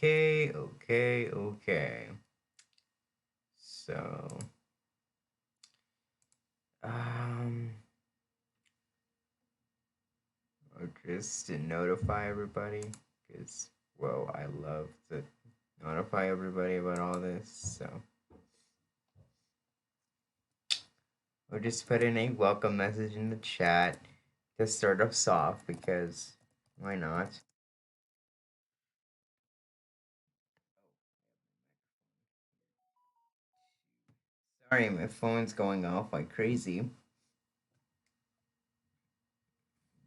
Okay. So, um, just to notify everybody, because, well, I love to notify everybody about all this. So, we'll just put in a welcome message in the chat to start us off, because why not? Sorry, my phone's going off like crazy,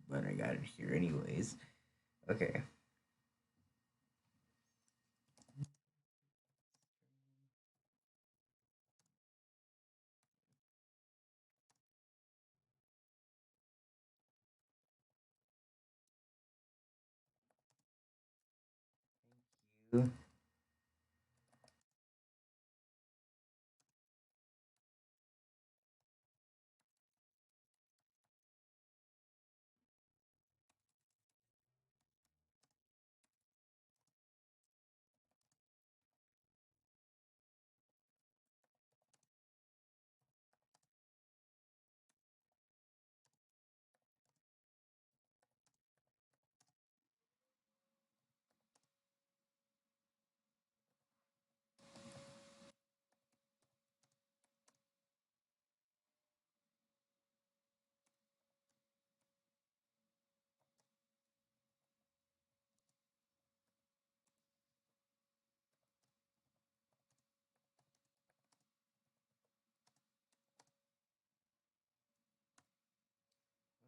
but I got it here anyways. Okay.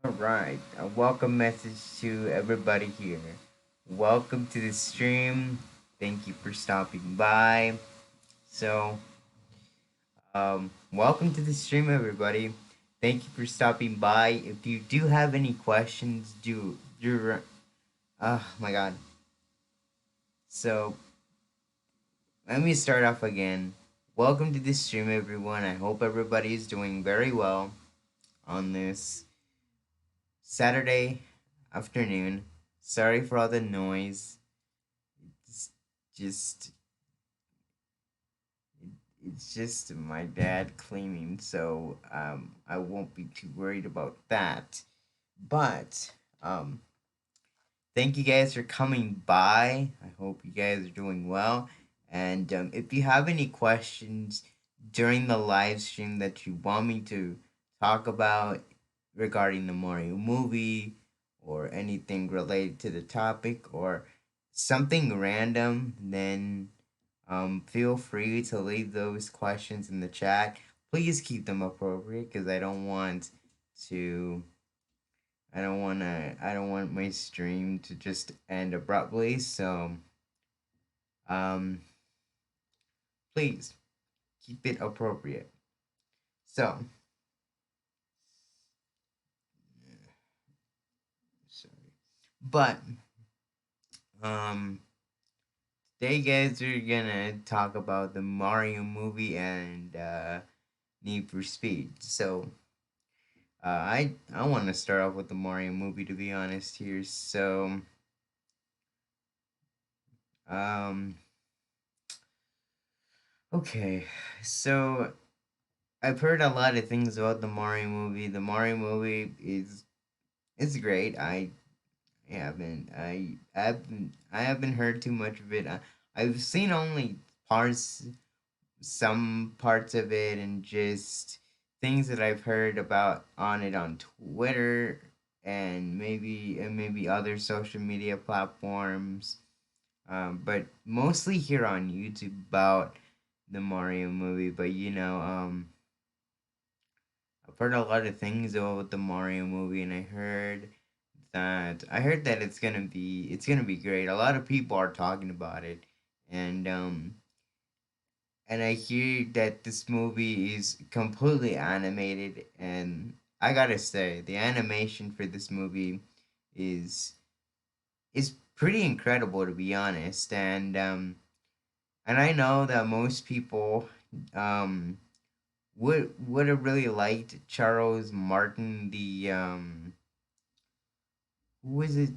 All right, a welcome message to everybody here. Welcome to the stream. Thank you for stopping by. So, welcome to the stream, everybody. Thank you for stopping by. If you do have any questions, do. Oh my God. So, let me start off again. Welcome to the stream, everyone. I hope everybody is doing very well on this Saturday afternoon. Sorry for all the noise. It's just it's just my dad cleaning, so I won't be too worried about that. But thank you guys for coming by. I hope you guys are doing well. And if you have any questions during the live stream that you want me to talk about regarding the Mario movie or anything related to the topic or something random, then feel free to leave those questions in the chat. Please keep them appropriate because to I don't want my stream to just end abruptly. So um please keep it appropriate. So sorry. But um today guys we're gonna talk about the Mario movie and Need for Speed. So I want to start off with the Mario movie to be honest here. So um okay. So I've heard a lot of things about the Mario movie. The Mario movie is it's great. I haven't heard too much of it. I've seen only parts some parts of it and just things that I've heard about on it on Twitter and maybe other social media platforms. But mostly here on YouTube about the Mario movie. But I've heard a lot of things about the Mario movie, and I heard that it's gonna be great. A lot of people are talking about it, and I hear that this movie is completely animated, and I gotta say the animation for this movie is is pretty incredible to be honest, and I know that most people um would have really liked Charles Martin, the who is it?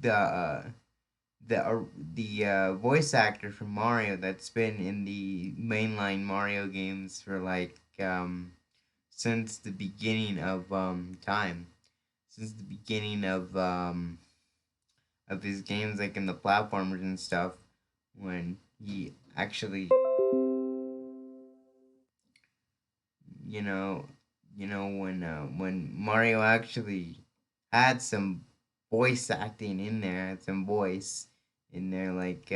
The the voice actor from Mario that's been in the mainline Mario games for like since the beginning of time, since the beginning of his games, like in the platformers and stuff, when he actually, you know, when Mario actually had some voice acting in there, had some voice in there, like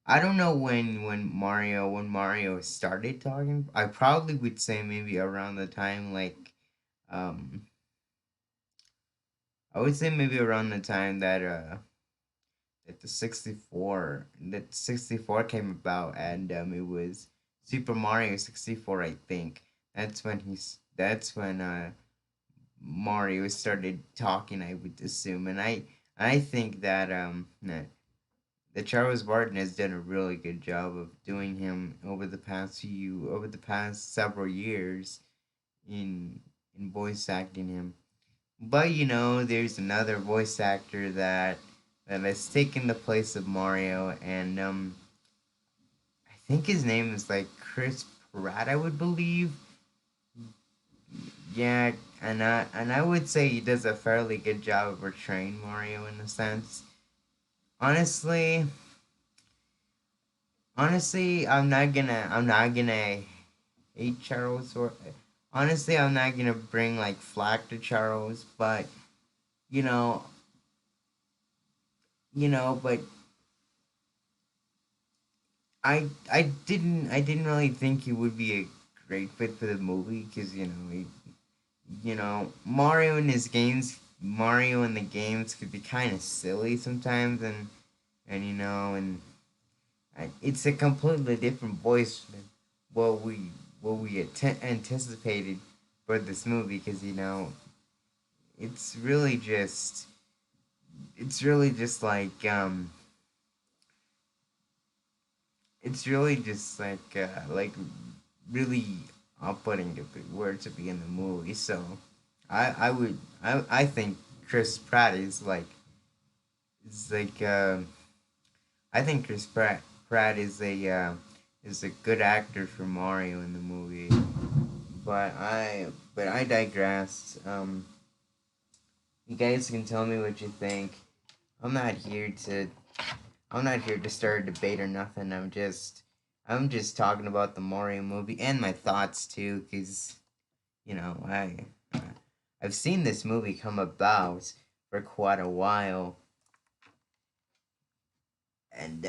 I don't know when Mario started talking. I probably would say maybe around the time um I would say maybe around the time that the 64 came about, and it was Super Mario 64, I think. That's when Mario started talking, I would assume. And I think that Charles Barton has done a really good job of doing him over the past several years in voice acting him. But there's another voice actor that has taken the place of Mario, and I think his name is like Chris Pratt, I would believe. Yeah, and I would say he does a fairly good job of portraying Mario in a sense. Honestly, honestly, I'm not gonna hate Charles, or honestly, I'm not gonna bring like flack to Charles, but you know, but I didn't really think he would be a great fit for the movie, because Mario in the games could be kind of silly sometimes, and it's a completely different voice than what we anticipated for this movie, because it's really just it's really just like really off-putting if it were to be in the movie. So I think Chris Pratt is like I think Pratt is a good actor for Mario in the movie. But I digress. You guys can tell me what you think. I'm not here to I'm not here to start a debate or nothing. I'm just talking about the Mario movie and my thoughts too, because you know I've seen this movie come about for quite a while, and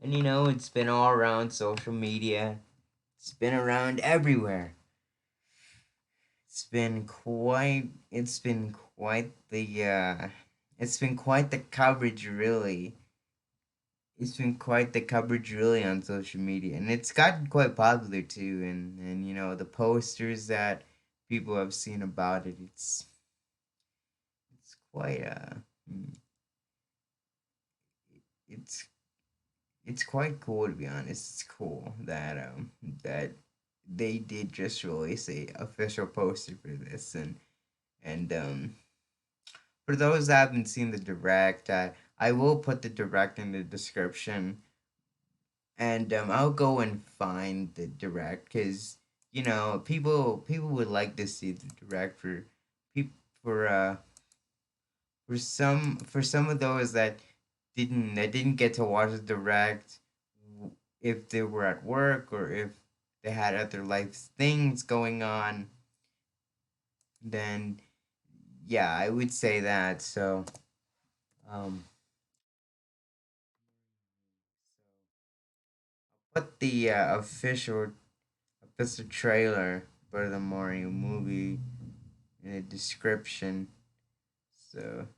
it's been all around social media. It's been around everywhere. It's been quite the coverage, really. It's been quite the coverage, really, on social media, and it's gotten quite popular too. And the posters that people have seen about it, it's quite mm, it's it's quite cool, to be honest. It's cool that they did just release a official poster for this, and for those that haven't seen the direct, I will put the direct in the description, and I'll go and find the direct, because people would like to see the direct for people for some of those that didn't get to watch the direct, if they were at work, or if they had other life things going on, then yeah, I would say that. So um put the official trailer for the Mario movie in the description. So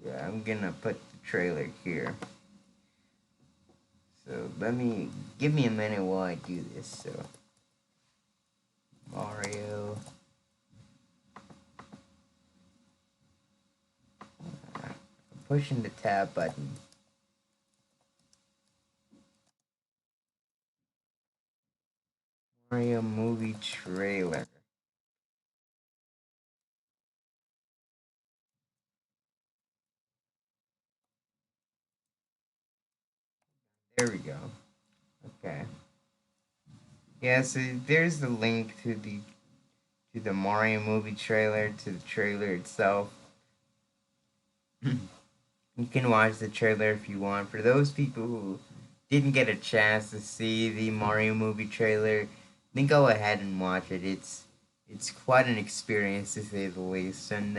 Yeah, I'm gonna put the trailer here. So let me give me a minute while I do this. So Mario, I'm pushing the tab button. Mario movie trailer. There we go. Okay. Yeah, so there's the link to the Mario movie trailer, to the trailer itself. You can watch the trailer if you want. For those people who didn't get a chance to see the Mario movie trailer, then go ahead and watch it. It's quite an experience to say the least. And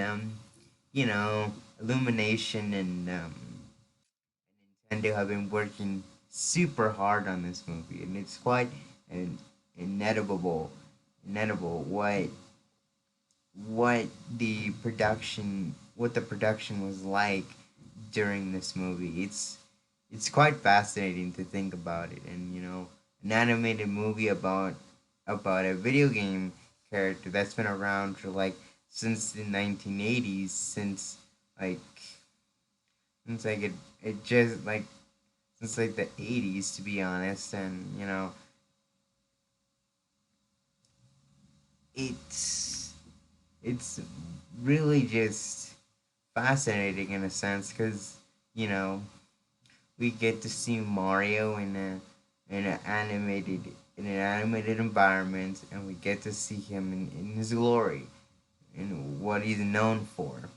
you know, Illumination and Nintendo have been working super hard on this movie, and it's quite an inedible, inedible what what the production was like during this movie. It's quite fascinating to think about it, and an animated movie about a video game character that's been around for like since the 1980s, like since like it just like since like the 80s, to be honest. And it's it's really just fascinating in a sense because you know we get to see Mario in an animated environment, and we get to see him in his glory and what he's known for.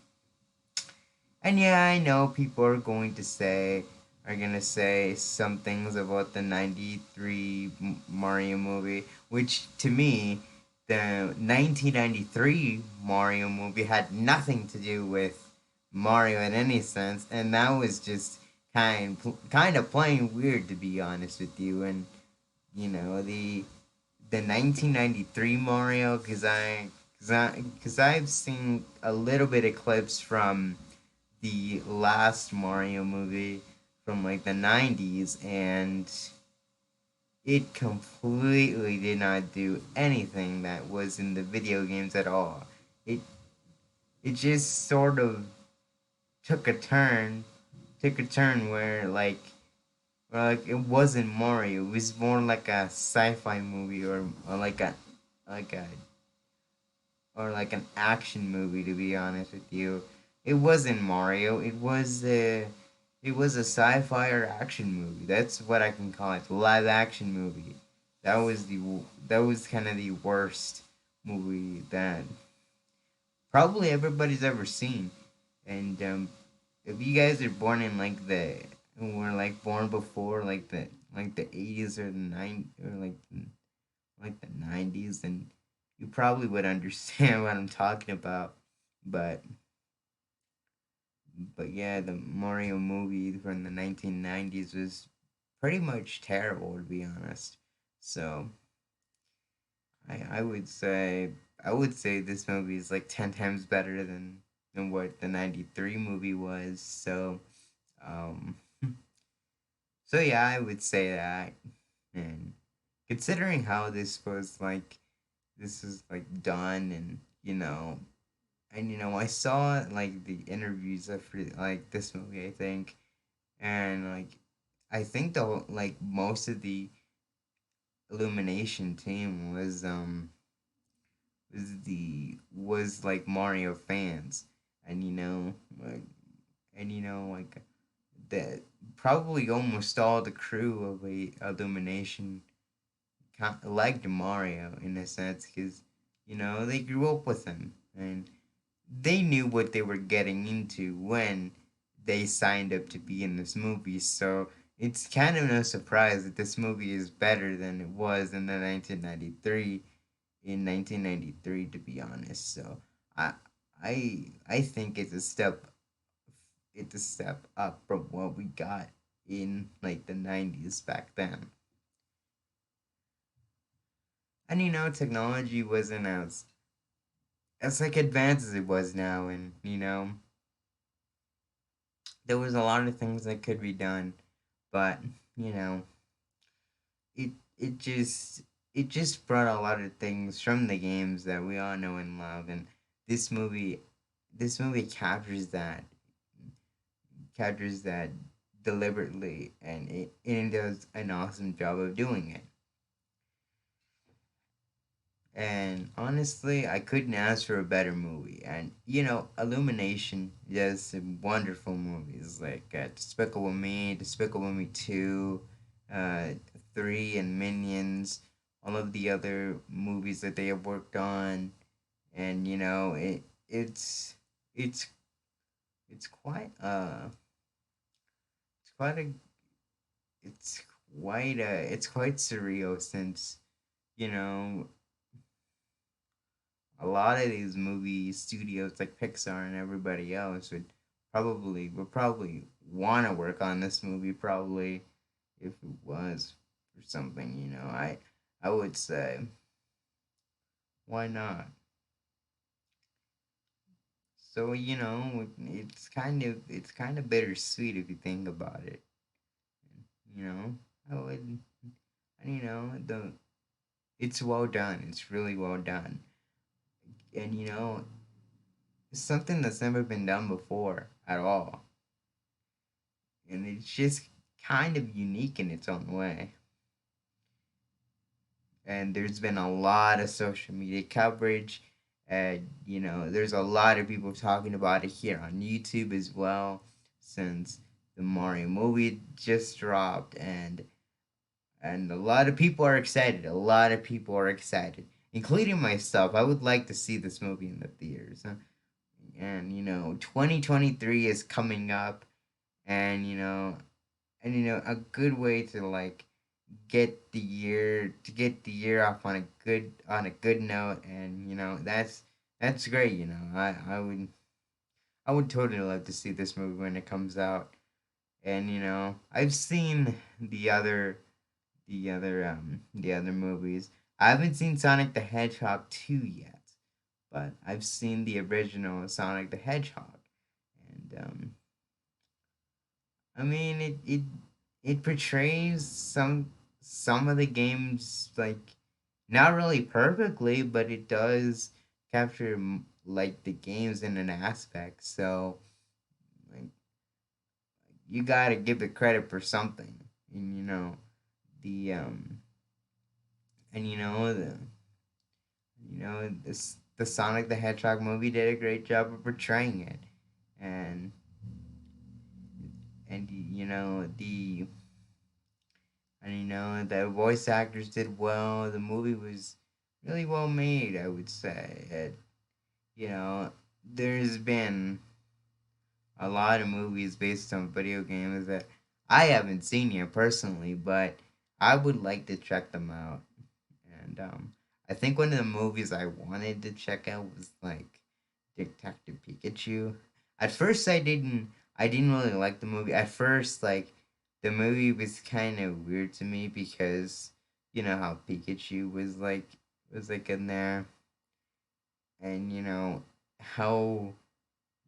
And yeah, I know people are gonna say some things about the '93 Mario movie, which to me, the 1993 Mario movie had nothing to do with Mario in any sense, and that was just kind of playing weird, to be honest with you. And the 1993 Mario, because I've seen a little bit of clips from the last Mario movie from like the 90s, and it completely did not do anything that was in the video games at all. It it just sort of took a turn, where like it wasn't Mario. It was more like a sci-fi movie, or like a like an action movie, to be honest with you. It wasn't Mario. It was a sci-fi or action movie. That's what I can call it. Live action movie. That was kind of the worst movie that probably everybody's ever seen. And if you guys are born in like the were like born before like the 80s or the nine or like the 90s, then you probably would understand what I'm talking about. But yeah, the Mario movie from the 1990s was pretty much terrible, to be honest. So I would say this movie is like 10 times better than what the 93 movie was. So um so yeah, I would say that. And considering how this is like done, and I saw like the interviews of like this movie, I think. And like I think like most of the Illumination team was like Mario fans. And like that probably almost all the crew of a Illumination liked Mario in a sense, because they grew up with him, and they knew what they were getting into when they signed up to be in this movie. So it's kind of no surprise that this movie is better than it was in the 1993, to be honest. So I I think it's a step up from what we got in like the 90s back then. And technology wasn't as like advanced as it was now. And there was a lot of things that could be done, but you know, it it just it just brought a lot of things from the games that we all know and love, and this movie this movie captures that deliberately, and it does an awesome job of doing it. And honestly, I couldn't ask for a better movie. And Illumination does some wonderful movies like Despicable Me 2, uh, 3, and Minions, all of the other movies that they have worked on. And it's it's it's quite a it's it's quite surreal since you know a lot of these movie studios like Pixar and everybody else would probably want to work on this movie probably if it was for something. I would say why not. So it's kind of bittersweet if you think about it. you know I would and the it's well done, it's really well done. And it's something that's never been done before at all, and it's just kind of unique in its own way. And there's been a lot of social media coverage, and there's a lot of people talking about it here on YouTube as well, since the Mario movie just dropped, and a lot of people are excited. A lot of people are excited, including myself. I would like to see this movie in the theaters. And 2023 is coming up, and a good way to like get the year off on a good note. And that's great. I would totally love to see this movie when it comes out. And I've seen the other movies. I haven't seen Sonic the Hedgehog 2 yet, but I've seen the original Sonic the Hedgehog. And I mean, it portrays some of the games, like, not really perfectly, but it does capture like the games in an aspect. So like you gotta give it credit for something. And the and the Sonic the Hedgehog movie did a great job of portraying it. And and you know the and the voice actors did well. The movie was really well made, I would say. You know, there's been a lot of movies based on video games that I haven't seen yet personally, but I would like to check them out. And I think one of the movies I wanted to check out was like Detective Pikachu. At first, I didn't really like the movie. At first, like the movie was kind of weird to me because you know how Pikachu was like in there, and how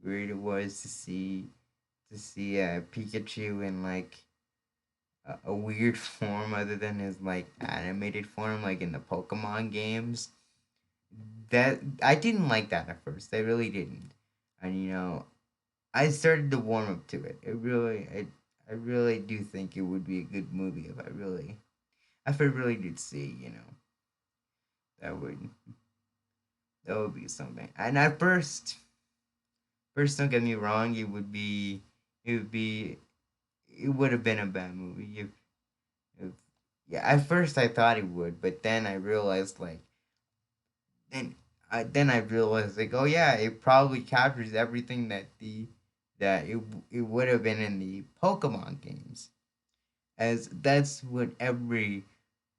weird it was to see Pikachu in like a weird form other than his like animated form, like in the Pokemon games. That I didn't like that at first. I really didn't. And I started to warm up to it. I really do think it would be a good movie if I really did see. That would that would be something. And at first, don't get me wrong, it would be it would have been a bad movie if yeah. At first, I thought it would, but then I realized then I realized like, oh yeah, it probably captures everything that it would have been in the Pokemon games, as that's what every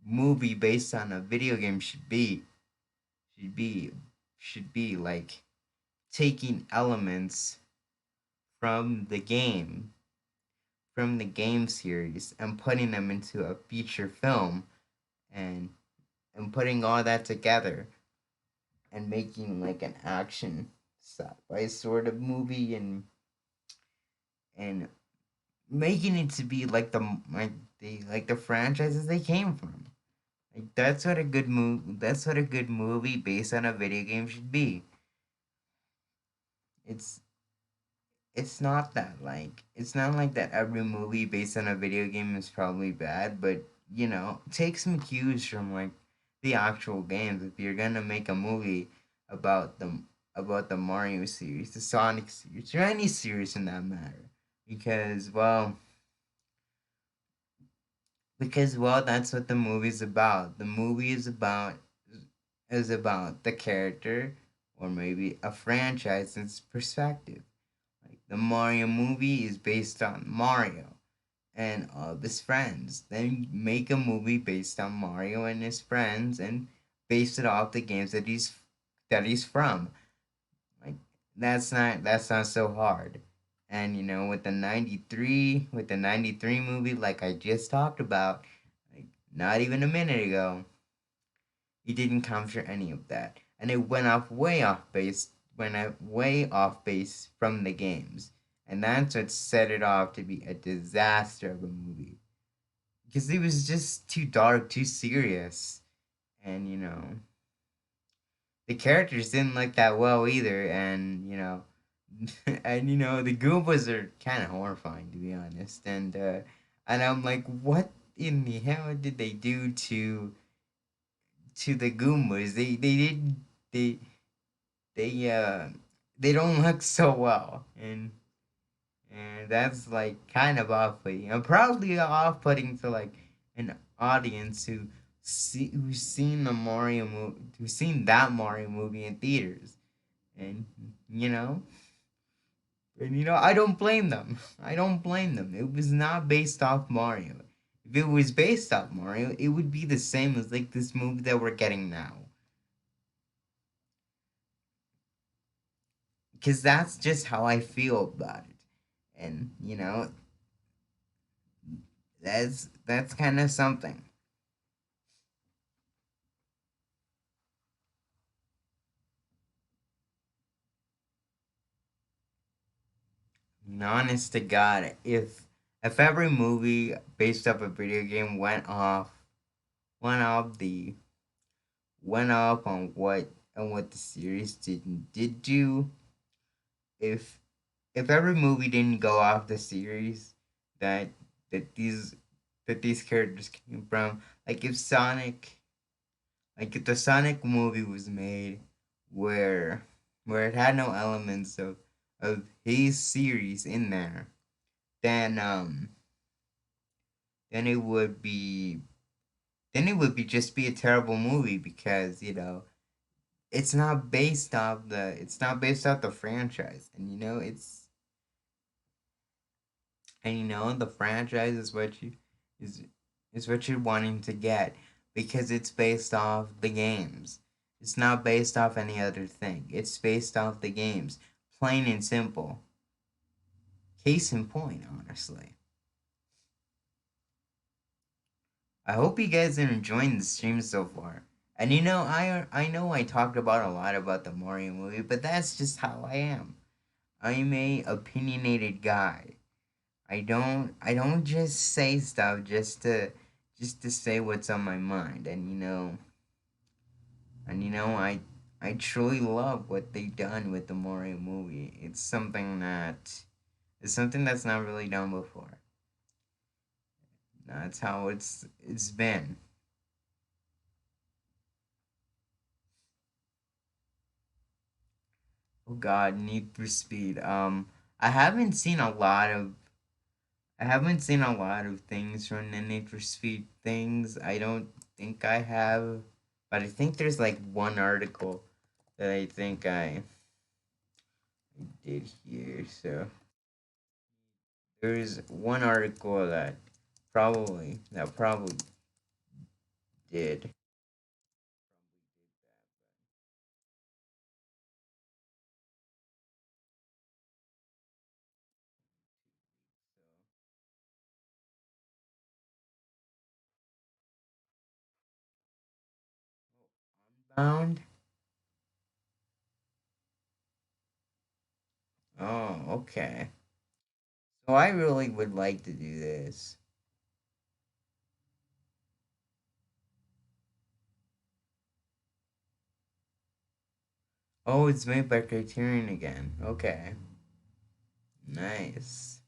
movie based on a video game should be should be like, taking elements from the game series and putting them into a feature film, and putting all that together and making like an action sci-fi sort of movie. and making it to be like the franchises they came from. Like That's what a good movie based on a video game should be. It's it's not like that every movie based on a video game is probably bad, but take some cues from like the actual games. If you're gonna make a movie about the Mario series, the Sonic series, or any series in that matter, because that's what the movie's about. The movie is about the character or maybe a franchise's perspective. Like the Mario movie is based on Mario and all of his friends. Then make a movie based on Mario and his friends and base it off the games that he's from. Like that's not so hard. And with the 93 movie like I just talked about, like not even a minute ago, he didn't capture any of that. And it went way off base from the games. And that's what set it off to be a disaster of a movie. Because it was just too dark, too serious. And the characters didn't look that well either, and the Goombas are kind of horrifying to be honest, and I'm like, what in the hell did they do to the Goombas? They they uh they don't look so well, and that's like kind of off-putting. And probably off-putting to like an audience who's seen who's seen that Mario movie in theaters, and you know, I don't blame them. I don't blame them. It was not based off Mario. If it was based off Mario, it would be the same as like this movie that we're getting now. Because that's just how I feel about it. And that's kind of something. And honest to God, if every movie based off a video game went off the went off on what the series did do, if if every movie didn't go off the series that that these that these characters came from, like if the Sonic movie was made where it had no elements of his series in there, then then it would be just be a terrible movie because it's not based off the franchise, and the franchise is is what you're wanting to get because it's based off the games. It's not based off any other thing. It's based off the games, plain and simple. Case in point, honestly. I hope you guys are enjoying the stream so far. And I know I talked about a lot about the Mario movie, but that's just how I am. I'm a opinionated guy. I don't just say stuff just to say what's on my mind. And I truly love what they've done with the Mario movie. It's something that's not really done before. That's how it's been. Oh God, Need for Speed. I haven't seen a lot of I haven't seen a lot of things from the Need for Speed things. I don't think I have, but I think there's like one article that I did here. So there's one article that probably did. Bound. Oh, okay. So I really would like to do this. Oh, it's made by Criterion again. Okay. Nice.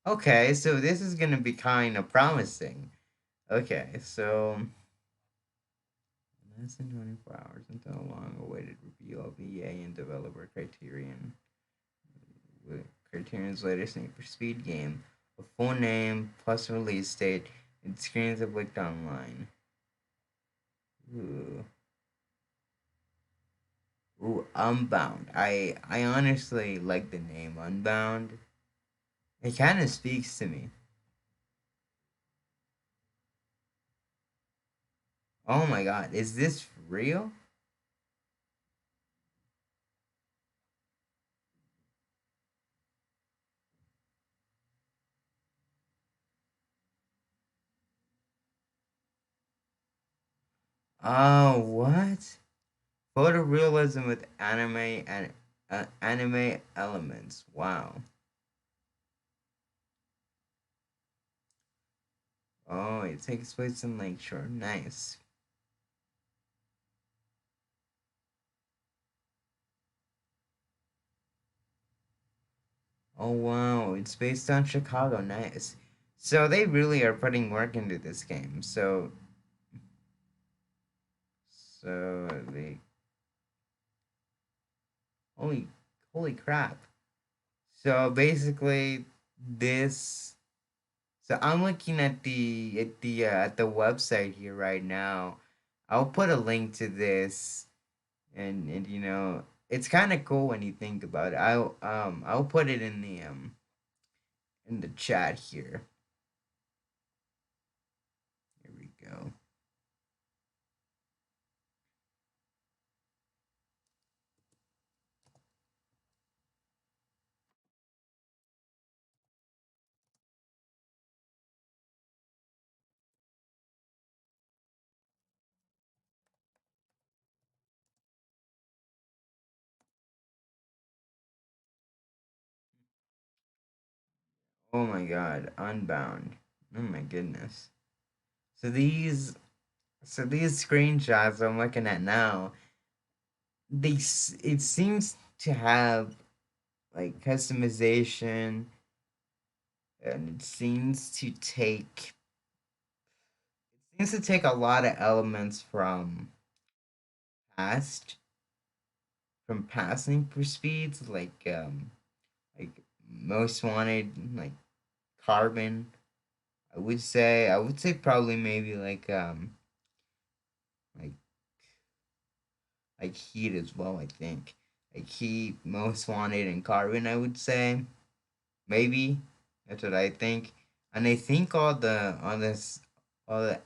Okay, so this is gonna be kind of promising. Okay, so less than 24 hours until a long-awaited reveal of EA and developer Criterion with Criterion's latest Need for Speed game. A full name plus release date and screens have leaked online. Ooh. Ooh, Unbound. I honestly like the name Unbound. It kind of speaks to me. Oh my god, is this real? Oh, what? Photorealism with anime elements. Wow. Oh, it takes place in Lakeshore. Nice. Oh wow, it's based on Chicago. Nice. So they really are putting work into this game. So they holy holy crap. So basically this so I'm looking at the website here right now. I'll put a link to this and it's kind of cool when you think about it. I'll put it in the chat here. Here we go. Oh my god, Unbound. Oh my goodness. So these screenshots I'm looking at now, it seems to have like customization and it seems to take a lot of elements past from passing for speeds like most wanted like carbon. I would say probably maybe like like heat as well, I think. Like heat, most wanted, and carbon, I would say. Maybe. That's what I think. And I think all the all like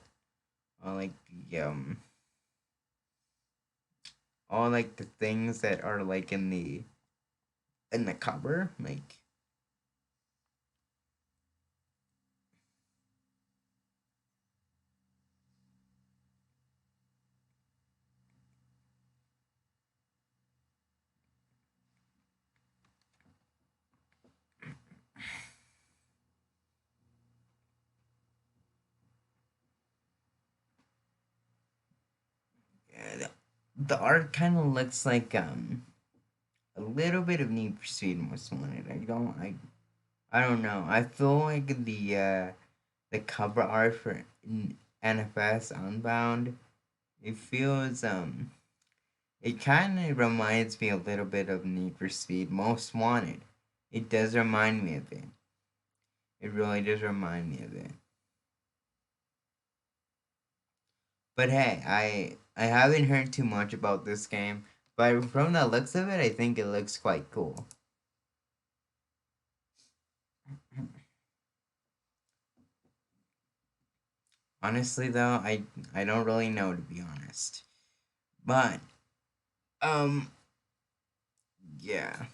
all like the things that are like in the cover, like the art kind of looks like a little bit of Need for Speed Most Wanted. I don't know. I feel like the cover art for NFS Unbound, it feels it kind of reminds me a little bit of Need for Speed Most Wanted. It does remind me of it. It really does remind me of it. But hey, I haven't heard too much about this game, but from the looks of it, I think it looks quite cool. Honestly, though, I don't really know to be honest. But um, yeah,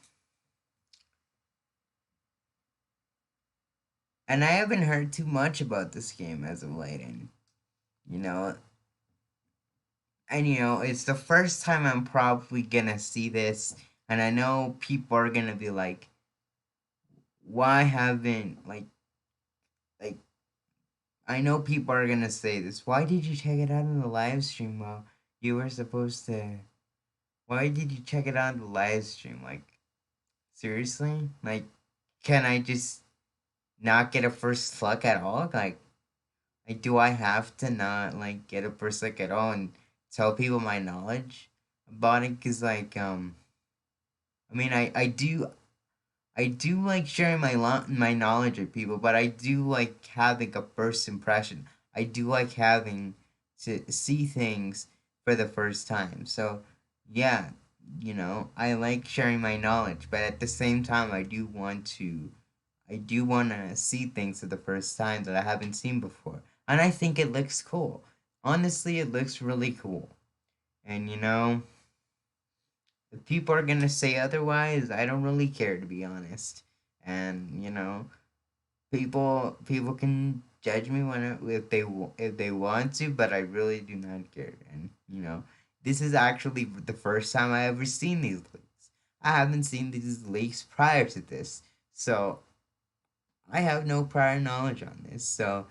and I haven't heard too much about this game as of late, and you know, it's the first time I'm probably gonna see this, and I know people are gonna be like, why haven't like I know people are gonna say this. Why did you check it out in the live stream while you were supposed to? Why did you check it out in the live stream? Like seriously? Like can I just not get a first look at all? Like do I have to not like get a first look at all and tell people my knowledge about it? Cause I mean I do like sharing my knowledge with people, but I do like having a first impression. I do like having to see things for the first time. So, yeah, I like sharing my knowledge, but at the same time, I do want to see things for the first time that I haven't seen before, and I think it looks cool. Honestly, it looks really cool, and if people are gonna say otherwise, I don't really care to be honest. And people can judge me if they want to, but I really do not care. And this is actually the first time I ever seen these leaks. I haven't seen these leaks prior to this, so I have no prior knowledge on this. So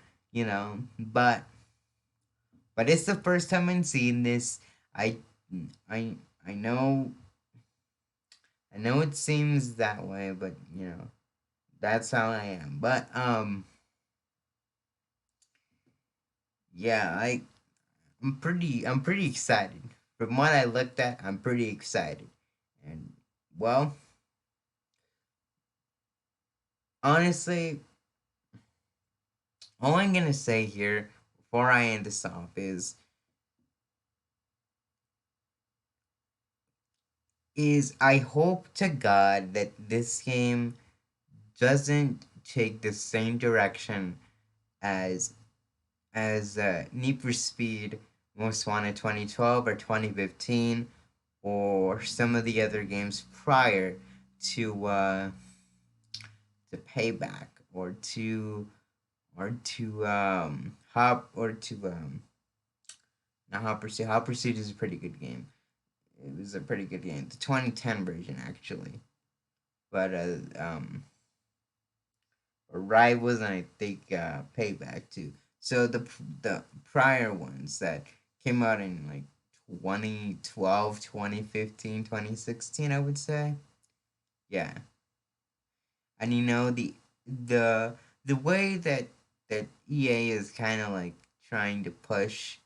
but it's the first time I'm seeing this. I I I know I know it seems that way, but that's how I am. But yeah, I'm pretty excited. From what I looked at, I'm pretty excited. And well, honestly, all I'm gonna say here before I end this off is I hope to God that this game doesn't take the same direction as Need for Speed Most Wanted 2012 or 2015 or some of the other games prior to Payback or to Hop or to not Hot Pursuit. Hot Pursuit is a pretty good game. It was a pretty good game. The 2010 version actually, but Rivals and I think Payback too. So the prior ones that came out in like 2012, 2015, 2016, I would say. Yeah. And the the way that EA is kind of like trying to push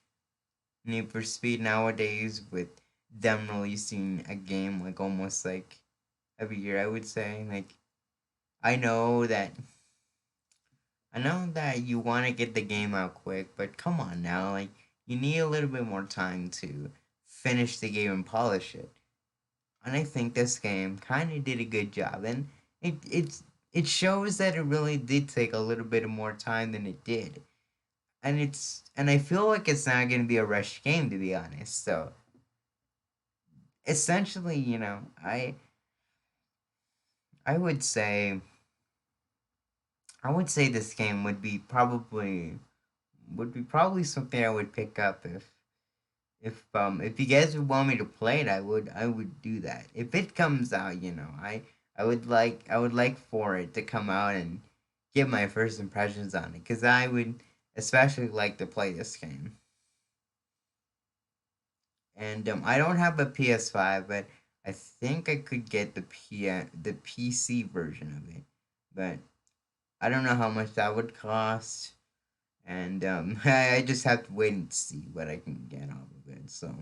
Need for Speed nowadays with them releasing a game like almost like every year, I would say. Like I know that I know that you want to get the game out quick, but come on now, like you need a little bit more time to finish the game and polish it. And I think this game kind of did a good job, and it shows that it really did take a little bit more time than it did, and I feel like it's not gonna be a rush game to be honest. So essentially, I would say I would say this game would be probably something I would pick up if you guys would want me to play it, I would do that. If it comes out, I would like for it to come out and give my first impressions on it cuz I would especially like to play this game. And I don't have a PS5, but I think I could get the PC version of it. But I don't know how much that would cost. And I just have to wait and see what I can get off of it. So,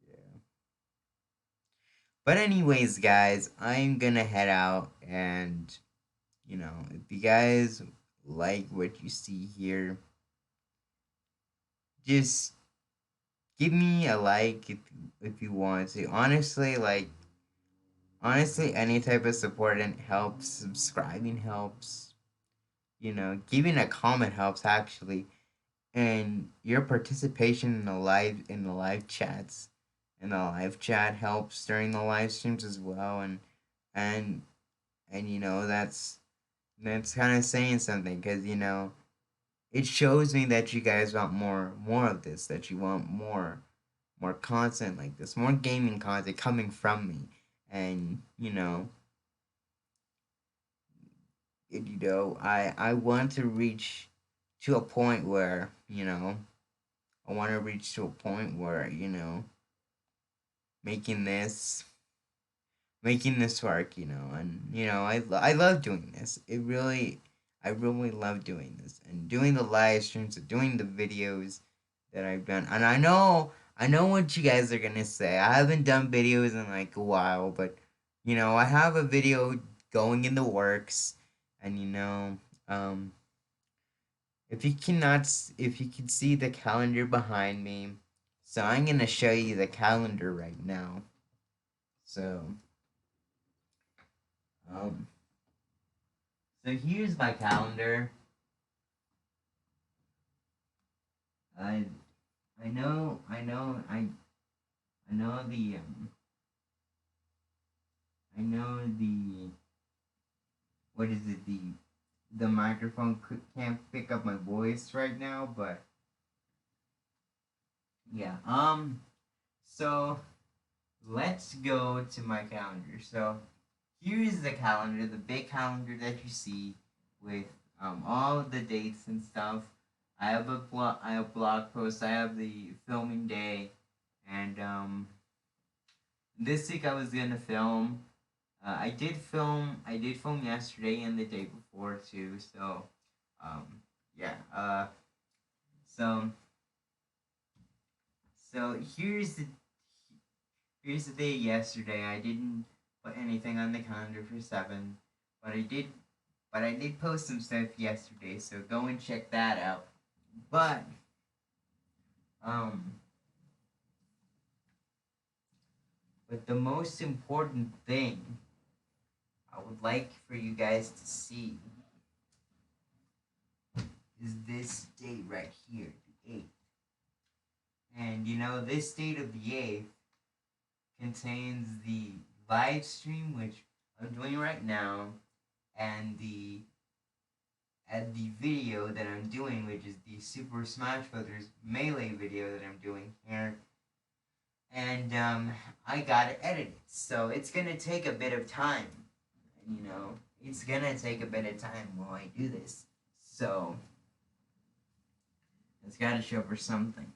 yeah. But anyways, guys, I'm gonna head out, and if you guys like what you see here, just give me a like if you want to. Honestly, any type of support and helps. Subscribing helps. Giving a comment helps actually, and your participation in the live chats and the live chat helps during the live streams as well, and that's kind of saying something because it shows me that you guys want more of this, that you want more content like this, more gaming content coming from me, and I want to reach to a point where, I want to reach to a point where, making this making this work, and I love doing this. I really love doing this and doing the live streams and doing the videos that I've done. And I know what you guys are gonna say. I haven't done videos in like a while, but I have a video going in the works, and um, if you can see the calendar behind me, so I'm gonna show you the calendar right now. So, um, so here's my calendar. I I know I know the what is it the microphone can't pick up my voice right now, but yeah. So let's go to my calendar. So here's the calendar, the big calendar that you see with all the dates and stuff. I have blog posts. I have the filming day, and this week I was gonna film. I did film yesterday and the day before too. So, yeah. So so here's the day yesterday. I didn't put anything on the calendar for 7, but I did post some stuff yesterday. So go and check that out. But um, but the most important thing I would like for you guys to see is this date right here, the 8th. And this date of the 8th contains the live stream, which I'm doing right now, and the video that I'm doing, which is the Super Smash Brothers Melee video that I'm doing here. And I gotta edit it, so it's gonna take a bit of time. It's gonna take a bit of time while I do this. So it's gotta show for something.